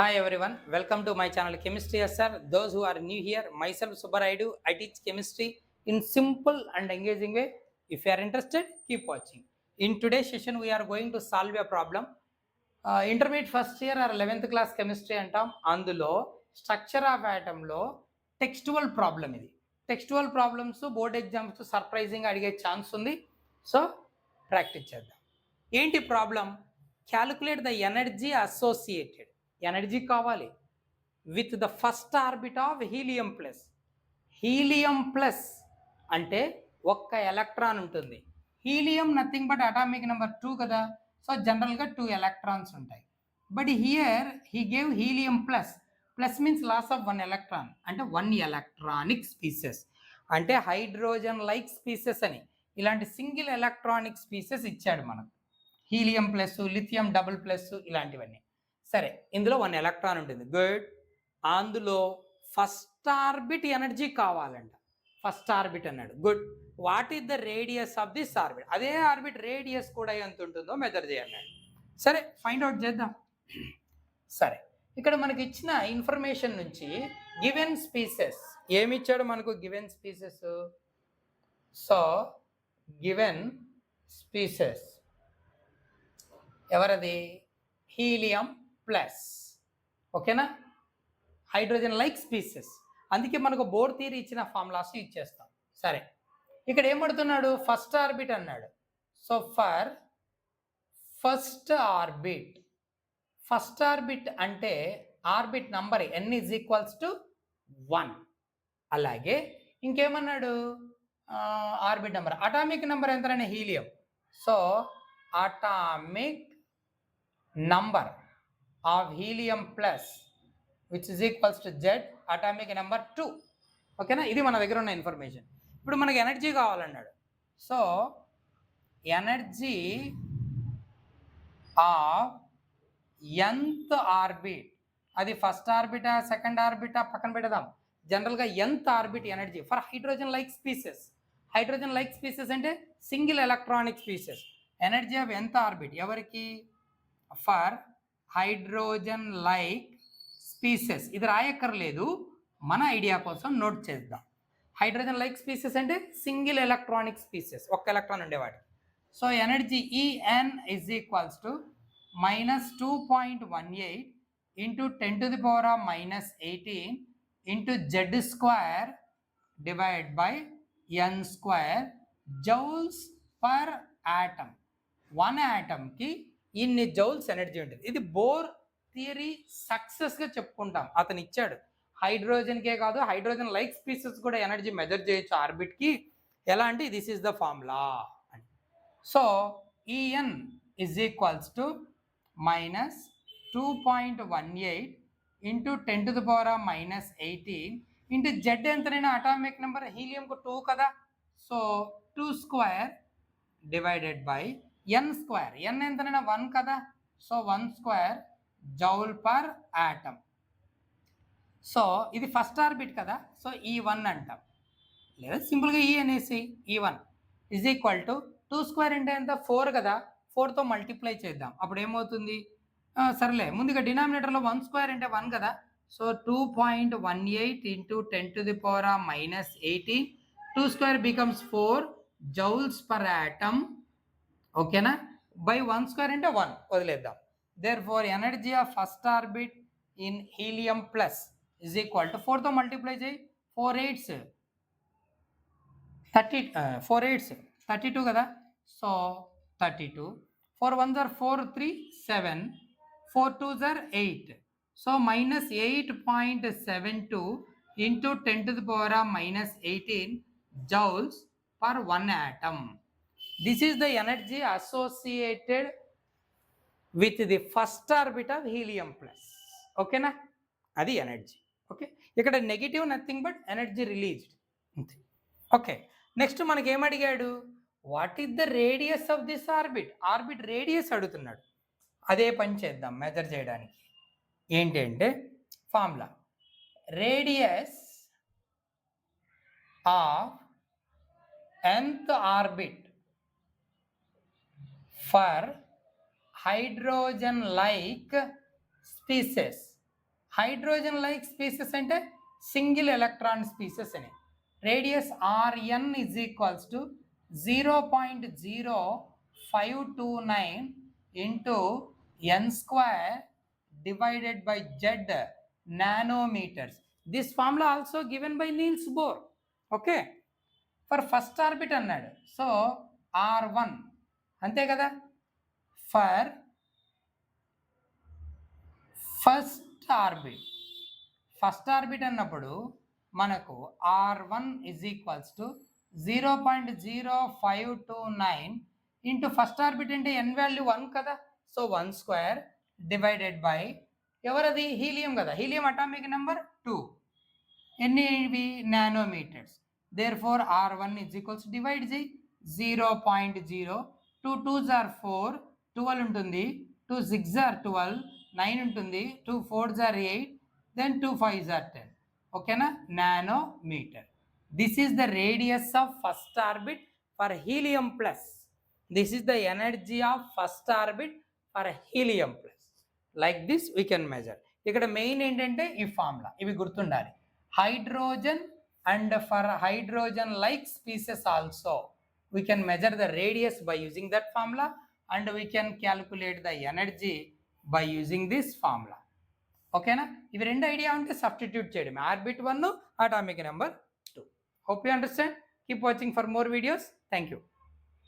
Hi everyone, welcome to my channel Chemistry SR. Those who are new here, myself Subbaraidu, I teach chemistry in simple and engaging way. If you are interested, keep watching. In today's session, we are going to solve a problem. Intermediate first year or 11th class chemistry అంటాం. అందులో structure of atom లో textual problem ఇది. Textual problems board exams surprising అడిగే chance ఉంది. So practice చేద్దాం. ఏంటి problem? Calculate the energy associated, energy కావాలి with the first orbit of helium plus. Helium plus అంటే ఒక్క ఎలక్ట్రాన్ ఉంటుంది. Helium nothing but atomic number 2 కదా, సో జనరల్గా 2 ఎలక్ట్రాన్స్ ఉంటాయి. But here he gave helium plus. Plus means loss of 1 electron, అంటే 1 electronic species, అంటే hydrogen like species అని ఇలాంటి సింగిల్ ఎలక్ట్రానిక్ స్పీసెస్ ఇచ్చాడు మనకు. Helium plus, lithium double plus, ఇలాంటివన్నీ. సరే, ఇందులో 1 ఎలక్ట్రాన్ ఉంటుంది. గుడ్. అందులో ఫస్ట్ ఆర్బిట్ ఎనర్జీ కావాలంట. ఫస్ట్ ఆర్బిట్ అన్నాడు. Good. What is the radius of this orbit? అదే ఆర్బిట్ రేడియస్ కూడా ఎంత ఉంటుందో మెజర్ చేయన్నాడు. సరే, ఫైండ్ అవుట్ చేద్దాం. సరే, ఇక్కడ మనకి ఇచ్చిన ఇన్ఫర్మేషన్ నుంచి గివెన్ స్పీసెస్ ఏమి ఇచ్చాడు మనకు? Given species. So given species ఎవరది? Helium plus. ఓకేనా? Hydrogen like species. అందుకే మనకు బోర్ థియరీ ఇచ్చిన ఫార్ములాస్ ఇచ్చేస్తాం. సరే, ఇక్కడ ఏమడుతున్నాడు? ఫస్ట్ ఆర్బిట్ అన్నాడు. So for first orbit, first orbit అంటే orbit number n is equals to 1. అలాగే ఇంకేమన్నాడు? ఆర్బిట్ నెంబర్, అటామిక్ నెంబర్ ఎంతనే? Helium. So atomic number of helium plus which is equals to Z, atomic number 2. ఓకేనా? ఇది మన దగ్గర ఉన్న ఇన్ఫర్మేషన్. ఇప్పుడు మనకి ఎనర్జీ కావాలన్నాడు. So energy of nth orbit, అది ఫస్ట్ ఆర్బిటా సెకండ్ ఆర్బిటా పక్కన పెడదాం. జనరల్గా nth orbit energy for hydrogen like species. Hydrogen like species అంటే single electronic species. Energy of nth orbit ఎవరికి? For hydrogen like species. ఇది రాయక్కర్లేదు, మన ఐడియా కోసం నోట్ చేద్దాం. హైడ్రోజన్ లైక్ స్పీసెస్ అంటే సింగిల్ ఎలక్ట్రానిక్ స్పీసెస్, ఒక్క ఎలక్ట్రాన్ ఉండేవాటి. So energy En is equals to -2.18 into 10⁻⁻18 into Z² divide by n square joules per atom. 1 ఆటమ్కి ఇన్ని జౌల్స్ ఎనర్జీ ఉంటుంది. ఇది బోర్ థియరీ సక్సెస్గా చెప్పుకుంటాం. అతను ఇచ్చాడు. హైడ్రోజన్కే కాదు, హైడ్రోజన్ లైక్ స్పీసెస్ కూడా ఎనర్జీ మెజర్ చేయొచ్చు ఆర్బిట్కి. ఎలా అంటే దిస్ ఈస్ ద ఫార్ములా అని. So En is equals to -2.18 into 10⁻⁻18 into Z ఎంతనైనా అటామిక్ నెంబర్ హీలియంకు 2 కదా, so 2² divided by n square. n ఎంతనైనా 1 కదా, so 1² joule per atom. So ఇది ఫస్ట్ ఆర్బిట్ కదా, సో E1 అంటాం, లేదా సింపుల్గా E అనేసి E1 ఈజ్ ఈక్వల్ టు 2² అంటే ఎంత? 4 కదా, 4తో మల్టిప్లై చేద్దాం. అప్పుడు ఏమవుతుంది? సరేలే, ముందుగా డినామినేటర్లో 1² అంటే 1 కదా, so 2.18 into 10⁻⁻18 2² becomes 4 joules per atom. ఓకేనా? బై 1² అంటే 1 వదిలేద్దాం. Therefore energy of first orbit in helium plus is equal to 4తో మల్టిప్లై చేయి, 4 8s 32 కదా, సో 32. 4 1s are 4 3 7, 4 2s are 8, so -8.72 into 10⁻⁻18 joules per 1 atom. This is the energy associated with the first orbit of helium plus. ఓకేనా? అది energy. Okay, ఇక్కడ negative nothing but energy released. Okay, next మనకి ఏమడిగాడు? What is the radius of this orbit? Orbit radius అడుగుతున్నాడు. అదే పని చేద్దాం measure చేయడానికి. ఏంటి అంటే formula, radius of nth orbit for hydrogen like species hydrogen like species అంటే సింగిల్ ఎలక్ట్రాన్ స్పీసెస్ అని. Radius Rn is equals to 0.0529 into n square divided by z nanometers. This formula also given by Niels Bohr. Okay, for first orbit అన్నాడు, so R1 అంతే కదా. For first orbit అన్నప్పుడు మనకు R1 is equals to 0.0529 into first orbit అంటే n value 1 కదా, so 1 square divided by ఎవరది, helium కదా, helium atomic number 2, ఎన్ని ఇవి nanometres. Therefore R1 is equals to divide చేయి 0.0, 2 2s are 4, 12 ఉంటుంది, 2 6s are 12, 9 ఉంటుంది, 2 4s are 8, then 2 5s are 10. ఓకేనా, nanometre. This is the radius of first orbit for helium plus. This is the energy of first orbit for helium plus. Like this we can measure. ఇక్కడ main ఏంటంటే ఈ formula, ఇవి గుర్తుండాలి. Hydrogen and for hydrogen like species also we can measure the radius by using that formula, and we can calculate the energy by using this formula. Okay na, ivi rendu idea unte substitute cheyadam, orbit 1 atomic number 2. Hope you understand. Keep watching for more videos. Thank you.